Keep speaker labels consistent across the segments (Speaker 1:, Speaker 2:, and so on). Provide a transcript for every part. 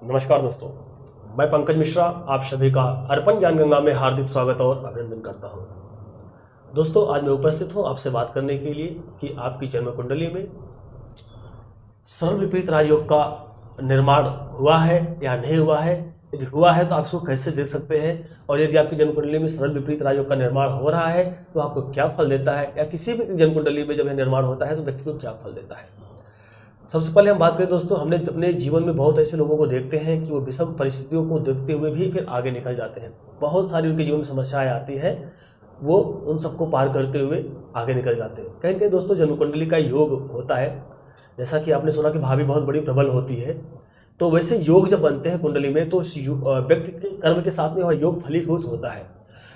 Speaker 1: नमस्कार दोस्तों, मैं पंकज मिश्रा आप सभी का अर्पण ज्ञान गंगा में हार्दिक स्वागत और अभिनंदन करता हूं। दोस्तों, आज मैं उपस्थित हूं आपसे बात करने के लिए कि आपकी जन्म कुंडली में सरल विपरीत राजयोग का निर्माण हुआ है या नहीं हुआ है। यदि हुआ है तो आप इसको कैसे देख सकते हैं, और यदि आपकी जन्म कुंडली में सरल विपरीत राजयोग का निर्माण हो रहा है तो आपको क्या फल देता है, या किसी भी जन्म कुंडली में जब यह निर्माण होता है तो व्यक्ति को क्या फल देता है। सबसे पहले हम बात करें दोस्तों, हमने अपने जीवन में बहुत ऐसे लोगों को देखते हैं कि वो विषम परिस्थितियों को देखते हुए भी फिर आगे निकल जाते हैं। बहुत सारी उनके जीवन में समस्याएं आती हैं, वो उन सबको पार करते हुए आगे निकल जाते हैं। कहीं कहीं दोस्तों जन्म कुंडली का योग होता है, जैसा कि आपने सुना कि भाभी बहुत बड़ी प्रबल होती है, तो वैसे योग जब बनते हैं कुंडली में तो उस व्यक्ति के कर्म के साथ में वह योग फलीभूत होता है।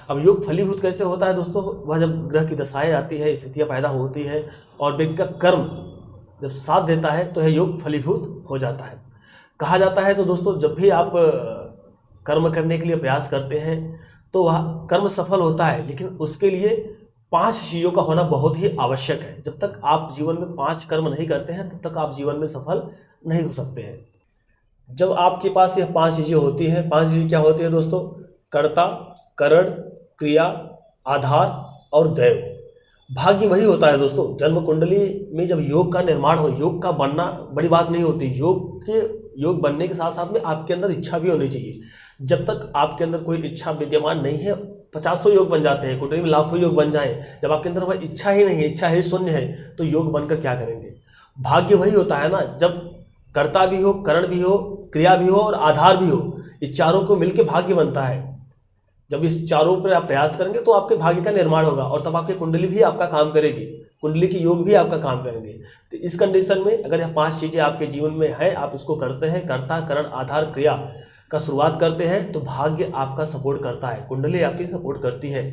Speaker 1: अब योग फलीभूत कैसे होता है दोस्तों, वह जब ग्रह की दशाएं आती है, स्थितियाँ पैदा होती हैं और व्यक्ति का कर्म जब साथ देता है तो यह योग फलीभूत हो जाता है। कहा जाता है तो दोस्तों, जब भी आप कर्म करने के लिए प्रयास करते हैं तो वह कर्म सफल होता है, लेकिन उसके लिए 5 चीज़ों का होना बहुत ही आवश्यक है। जब तक आप जीवन में 5 कर्म नहीं करते हैं तब तक आप जीवन में सफल नहीं हो सकते हैं। जब आपके पास यह 5 चीज़ें होती हैं, 5 चीज़ें क्या होती है दोस्तों? कर्ता, करण, क्रिया, आधार और दैव। भाग्य वही होता है दोस्तों, जन्म कुंडली में जब योग का निर्माण हो, योग का बनना बड़ी बात नहीं होती। योग बनने के साथ साथ में आपके अंदर इच्छा भी होनी चाहिए। जब तक आपके अंदर कोई इच्छा विद्यमान नहीं है, 50 योग बन जाते हैं, कुंडली में लाखों योग बन जाएं, जब आपके अंदर वह इच्छा ही नहीं है, इच्छा ही शून्य है, तो योग बनकर क्या करेंगे। भाग्य वही होता है ना, जब कर्ता भी हो, करण भी हो, क्रिया भी हो और आधार भी हो, इस चारों को मिलकर भाग्य बनता है। जब इस चारों पर आप प्रयास करेंगे तो आपके भाग्य का निर्माण होगा, और तब आपकी कुंडली भी आपका काम करेगी, कुंडली की योग भी आपका काम करेंगे। तो इस कंडीशन में अगर यह 5 चीज़ें आपके जीवन में हैं, आप इसको करते हैं, कर्ता, करण, आधार, क्रिया का शुरुआत करते हैं, तो भाग्य आपका सपोर्ट करता है, कुंडली आपकी सपोर्ट करती है।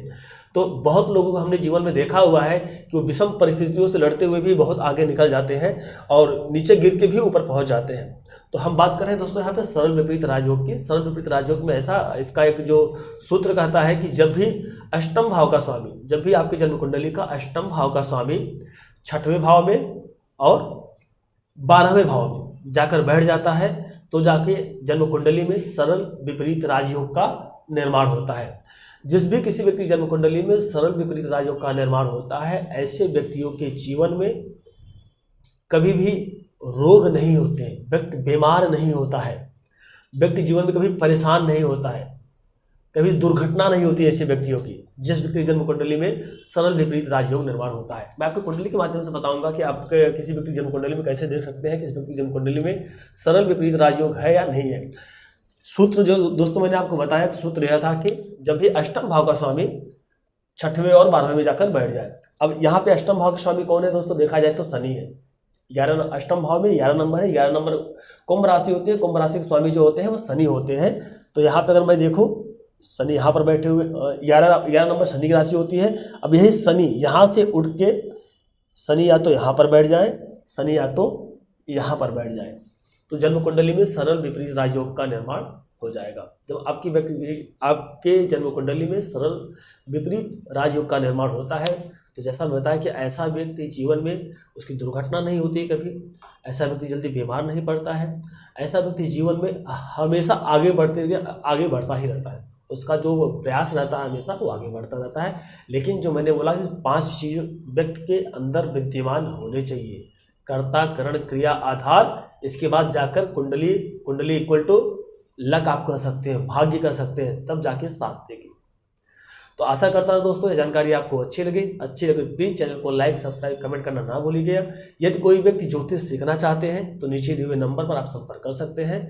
Speaker 1: तो बहुत लोगों को हमने जीवन में देखा हुआ है कि वो विषम परिस्थितियों से लड़ते हुए भी बहुत आगे निकल जाते हैं और नीचे गिर के भी ऊपर पहुंच जाते हैं। तो हम बात करें दोस्तों यहाँ पे सरल विपरीत राजयोग की। सरल विपरीत राजयोग में ऐसा इसका एक जो सूत्र कहता है कि जब भी अष्टम भाव का स्वामी, जब भी आपकी जन्म कुंडली का अष्टम भाव का स्वामी 6वें भाव में और 12वें भाव में जाकर बैठ जाता है, तो जाके जन्म कुंडली में सरल विपरीत राजयोग का निर्माण होता है। जिस भी किसी व्यक्ति जन्म कुंडली में सरल विपरीत राजयोग का निर्माण होता है, ऐसे व्यक्तियों के जीवन में कभी भी रोग नहीं होते हैं, व्यक्ति बीमार नहीं होता है, व्यक्ति जीवन में कभी परेशान नहीं होता है, कभी दुर्घटना नहीं होती ऐसे व्यक्तियों की, जिस व्यक्ति की जन्म कुंडली में सरल विपरीत राजयोग निर्माण होता है। मैं आपको कुंडली के माध्यम से बताऊंगा कि आप किसी व्यक्ति की जन्म कुंडली में कैसे देख सकते हैं कि इस व्यक्ति की जन्म कुंडली में सरल विपरीत राजयोग है या नहीं है। सूत्र जो दोस्तों मैंने आपको बताया, सूत्र यह था कि जब भी अष्टम भाव का स्वामी 6वें और 12वें में जाकर बैठ जाए। अब यहाँ पे अष्टम भाव का स्वामी कौन है दोस्तों? देखा जाए तो शनि है। 11 अष्टम भाव में 11 नंबर है, 11 नंबर कुंभ राशि होती है, कुंभ राशि के स्वामी जो होते हैं वो शनि होते हैं। तो यहाँ पे अगर मैं देखूँ, शनि यहाँ पर बैठे हुए, 11 नंबर शनि की राशि होती है। अब यही शनि यहाँ से उठ के शनि या तो यहाँ पर बैठ जाए, शनि या तो यहाँ पर बैठ जाए, तो जन्म कुंडली में सरल विपरीत राजयोग का निर्माण हो जाएगा। जब आपके जन्म कुंडली में सरल विपरीत राजयोग का निर्माण होता है, तो जैसा मैं बताया कि ऐसा व्यक्ति जीवन में उसकी दुर्घटना नहीं होती कभी, ऐसा व्यक्ति जल्दी बीमार नहीं पड़ता है, ऐसा व्यक्ति जीवन में हमेशा आगे बढ़ता ही रहता है। उसका जो प्रयास रहता है हमेशा वो आगे बढ़ता रहता है। लेकिन जो मैंने बोला कि 5 चीज़ व्यक्ति के अंदर विद्यमान होने चाहिए, कर्ता, करण, क्रिया, आधार, इसके बाद जाकर कुंडली इक्वल टू लक आप कह सकते हैं, भाग्य कह सकते हैं, तब जाके साथ देगी। तो आशा करता हूं दोस्तों ये जानकारी आपको अच्छी लगी प्लीज़ चैनल को लाइक, सब्सक्राइब, कमेंट करना ना भूलिएगा। यदि कोई व्यक्ति ज्योतिष सीखना चाहते हैं तो नीचे दिए हुए नंबर पर आप संपर्क कर सकते हैं।